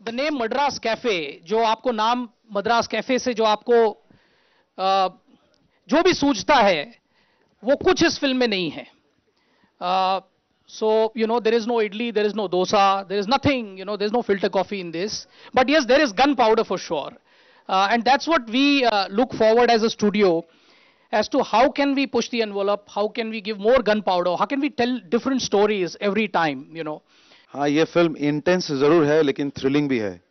The name Madras cafe, जो आपको नाम मद्रास कैफे से जो आपको जो भी सूझता है वो कुछ इस फिल्म में नहीं है. So, there is no idli, there is no dosa, there is nothing, there is no filter coffee in this. But yes, there is gunpowder for sure. And that's what we look forward as a studio, as to how can we push the envelope, how can we give more gunpowder, how can we tell different stories every time. हाँ, ये film intense जरूर है लेकिन thrilling भी है.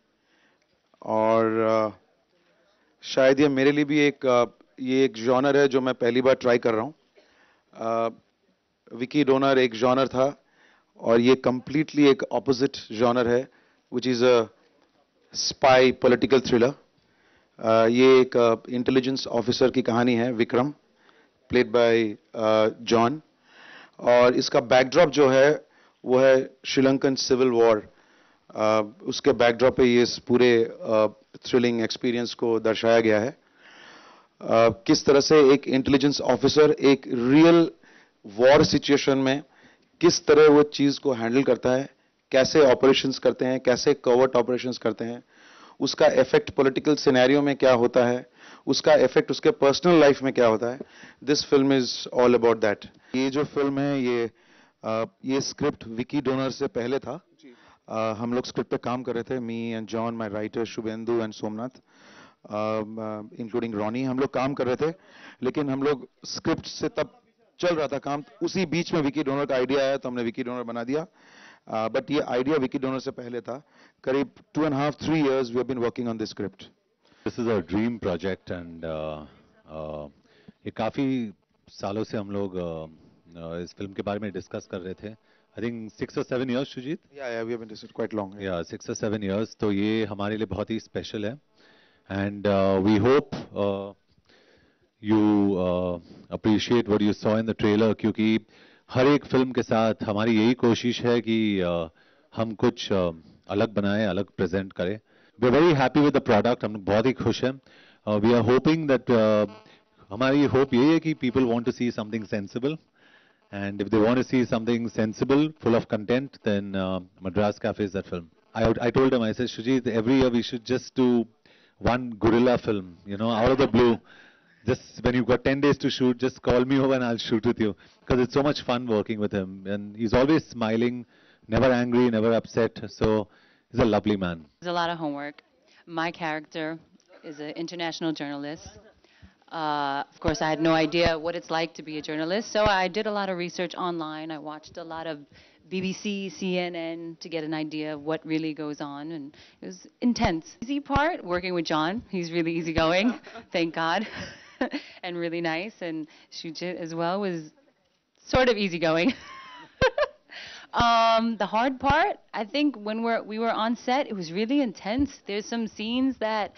और शायद ये मेरे लिए भी ये एक जॉनर है जो मैं पहली बार ट्राई कर रहा हूँ. विकी डोनर एक जॉनर था और ये कंप्लीटली एक ऑपोजिट जॉनर है, which is a spy political thriller. ये एक इंटेलिजेंस ऑफिसर की कहानी है, विक्रम, प्लेड बाय जॉन. और इसका बैकड्रॉप जो है वो है श्रीलंकन सिविल वॉर. उसके बैकड्रॉप पे ये इस पूरे थ्रिलिंग एक्सपीरियंस को दर्शाया गया है. किस तरह से एक इंटेलिजेंस ऑफिसर एक रियल वॉर सिचुएशन में किस तरह वो चीज को हैंडल करता है, कैसे ऑपरेशंस करते हैं, कैसे कवर्ट ऑपरेशंस करते हैं, उसका इफेक्ट पॉलिटिकल सिनेरियो में क्या होता है, उसका इफेक्ट उसके पर्सनल लाइफ में क्या होता है. This film is all about that. ये जो फिल्म है ये स्क्रिप्ट विकी डोनर से पहले था. हम लोग स्क्रिप्ट पे काम कर रहे थे, me and John, my writer Shubhendu and Somnath, including Ronnie. हम लोग काम कर रहे थे लेकिन हम लोग स्क्रिप्ट से तब चल रहा था काम. उसी बीच में विकी डोनर का आइडिया आया तो हमने विकी डोनर बना दिया. बट ये आइडिया विकी डोनर से पहले था. करीब 2.5-3 years we have been working on this script. This is a dream project and ये काफी सालों से हम लोग इस फिल्म के बारे में डिस्कस कर रहे थे. I think 6 or 7 years, Shujit? Yeah, we have been discussing quite long. Yeah, 6 or 7 years. तो ये हमारे लिए बहुत ही स्पेशल है. And we hope you appreciate what you saw in the trailer, क्योंकि हर एक फिल्म के साथ हमारी यही कोशिश है कि हम कुछ अलग बनाएं, अलग प्रेजेंट करें. We are very happy with the product. हम बहुत ही खुश हैं. We are hoping that हमारी होप यही है कि people want to see something sensible. And if they want to see something sensible, full of content, then Madras Cafe is that film. I told him, I said, Shujit, every year we should just do one guerrilla film, out of the blue. Just when you've got 10 days to shoot, just call me over and I'll shoot with you. Because it's so much fun working with him. And he's always smiling, never angry, never upset. So he's a lovely man. There's a lot of homework. My character is an international journalist. Of course, I had no idea what it's like to be a journalist, so I did a lot of research online. I watched a lot of BBC, CNN to get an idea of what really goes on, and it was intense. Easy part, working with John. He's really easygoing, thank God, and really nice. And Shujit as well was sort of easygoing. The hard part, I think, when we were on set, it was really intense. There's some scenes that,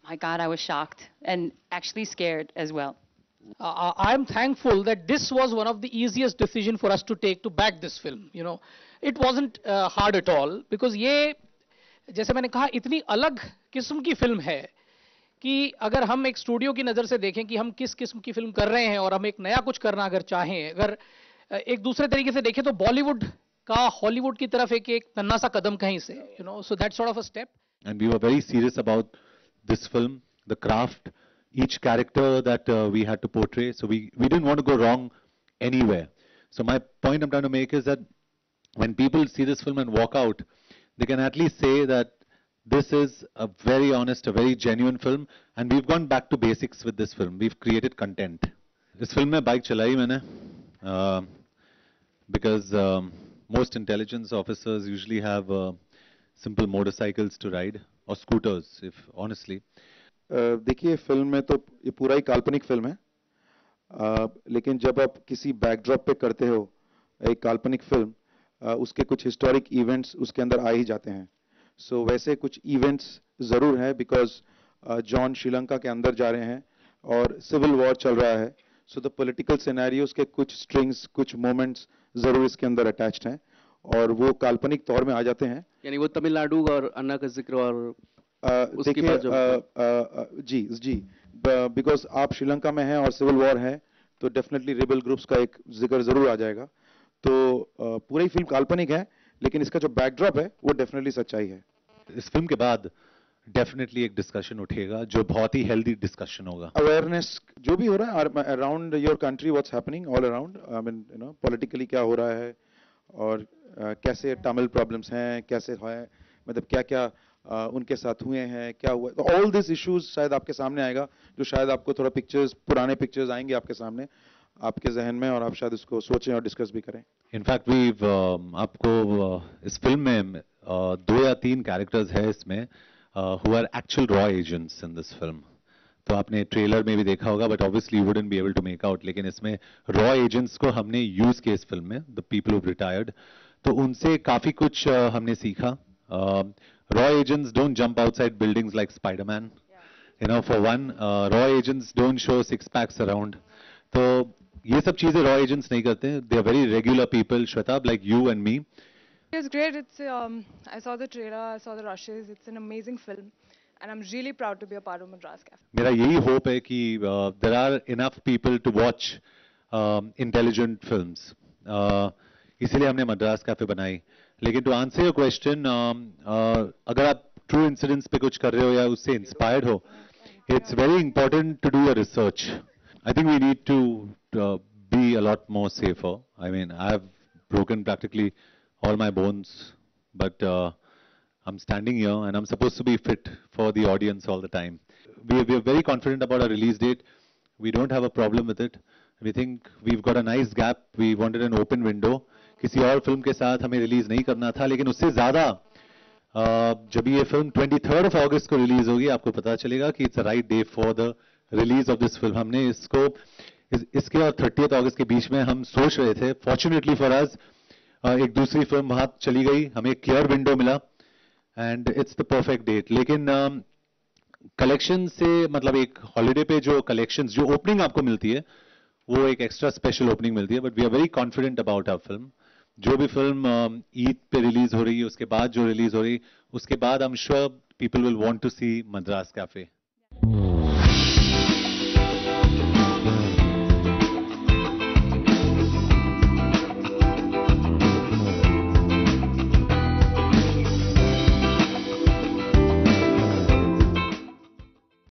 my God, I was shocked and actually scared as well. I'm thankful that this was one of the easiest decision for us to take to back this film. It wasn't hard at all, because ये जैसे मैंने कहा इतनी अलग किस्म की film है कि अगर हम एक स्टूडियो की नज़र से देखें कि हम किस किस्म की फिल्म कर रहे हैं और हम एक नया कुछ करना अगर चाहें, अगर एक दूसरे तरीके से देखें तो बॉलीवुड का हॉलीवुड की तरफ एक नन्हा सा कदम कहीं से, so that's sort of a step. And we were very serious about this film, the craft, each character that we had to portray. So we didn't want to go wrong anywhere. So my point I'm trying to make is that when people see this film and walk out, they can at least say that this is a very honest, a very genuine film, and we've gone back to basics with this film. We've created content. This film में bike चलाई मैंने, because most intelligence officers usually have simple motorcycles to ride. और scooters, if honestly. देखिए, film में तो ये पूरा ही काल्पनिक फिल्म है, लेकिन जब आप किसी बैकड्रॉप पे करते हो एक काल्पनिक फिल्म, उसके कुछ हिस्टोरिक इवेंट्स उसके अंदर आ ही जाते हैं. सो वैसे कुछ इवेंट्स जरूर हैं, बिकॉज जॉन श्रीलंका के अंदर जा रहे हैं और सिविल वॉर चल रहा है. सो द पॉलिटिकल सिनेरियोस के कुछ स्ट्रिंग्स, कुछ मोमेंट्स जरूर इसके अंदर अटैच्ड हैं और वो काल्पनिक तौर में आ जाते हैं. यानी वो तमिलनाडु और अन्ना का जिक्र और देखिए, जी, बिकॉज आप श्रीलंका में हैं और सिविल वॉर है तो डेफिनेटली रेबल ग्रुप्स का एक जिक्र जरूर आ जाएगा. तो पूरी फिल्म काल्पनिक है, लेकिन इसका जो बैकड्रॉप है वो डेफिनेटली सच्चाई है. इस फिल्म के बाद डेफिनेटली एक डिस्कशन उठेगा जो बहुत ही हेल्दी डिस्कशन होगा. अवेयरनेस जो भी हो रहा है around your country, what's happening all around, I mean you know politically क्या हो रहा है और कैसे तमिल प्रॉब्लम्स हैं, कैसे है, मतलब क्या क्या उनके साथ हुए हैं, क्या हुआ, तो ऑल दिस इश्यूज शायद आपके सामने आएगा, जो शायद आपको थोड़ा पिक्चर्स, पुराने पिक्चर्स आएंगे आपके सामने, आपके जहन में, और आप शायद इसको सोचें और डिस्कस भी करें. इनफैक्ट वी आपको इस फिल्म में 2 या 3 कैरेक्टर्स है इसमें हु आर एक्चुअल रॉ एजेंट्स इन दिस फिल्म. तो आपने ट्रेलर में भी देखा होगा, but obviously you wouldn't be able to make out, लेकिन इसमें रॉ एजेंट्स को हमने यूज किया इस फिल्म में, द पीपल हु रिटायर्ड. तो उनसे काफी कुछ हमने सीखा. Raw agents don't jump outside buildings like Spider-Man. You know, for one, raw agents don't show six packs around. तो ये सब चीजें raw agents नहीं करते. They are very regular people, Shwetab, like you and me. It's great. It's I saw the trailer, I saw the rushes. It's an amazing film, and I'm really proud to be a part of Madras Cafe. मेरा यही hope है कि there are enough people to watch intelligent films. इसीलिए हमने Madras cafe बनाई. लेकिन to answer your question, अगर आप ट्रू इंसिडेंट्स पे कुछ कर रहे हो या उससे इंस्पायर्ड हो, it's very important to do your research. I think we need to be a lot more safer. I mean, I have broken practically all my bones, but I am standing here and I am supposed to be fit for the audience all the time. We are very confident about a release date. We don't have a problem with it. We think we've got a nice gap. We wanted an open window. किसी और film के साथ हमें release नहीं करना था, लेकिन उससे ज्यादा जब ये फिल्म 23rd अगस्त को रिलीज होगी, आपको पता चलेगा कि it's a right day for the release of this film. हमने इसको इसके और 30th अगस्त के बीच में हम सोच रहे थे. फॉर्चुनेटली फॉर अस एक दूसरी फिल्म वहां चली गई, हमें एक क्लियर विंडो मिला and it's the perfect date. लेकिन कलेक्शन से, मतलब एक हॉलीडे पे जो कलेक्शंस, जो ओपनिंग आपको मिलती है, वो एक एक्स्ट्रा स्पेशल ओपनिंग मिलती है. But we are very confident about our film. जो भी फिल्म ईद पे रिलीज हो रही है, उसके बाद जो रिलीज हो रही, उसके बाद I am sure people will want to see Madras cafe.